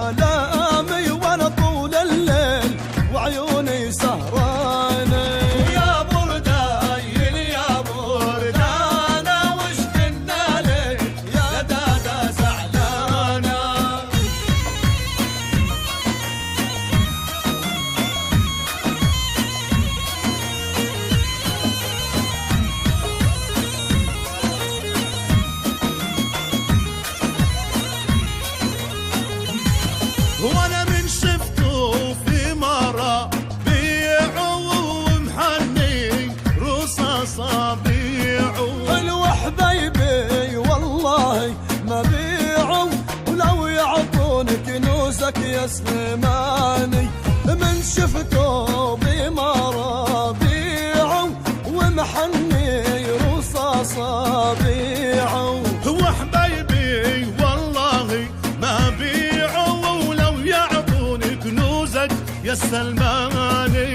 آلامي وانا طول الليل وعيوني سهرانة. يا بردايل يا بردانة وش كنا لك يا دادا زعلانة. وانا من شفته في مرة بيعوا ومحني رصاصة بيعوا. الوحبيبي والله ما بيعوا ولو يعطون كنوزك يا سليماني. من شفته بمرة بيعوا ومحني رصاصة بيعوا. وحبايبي والله ما بيعوا ولو يعطوني كنوزك يا سلماني.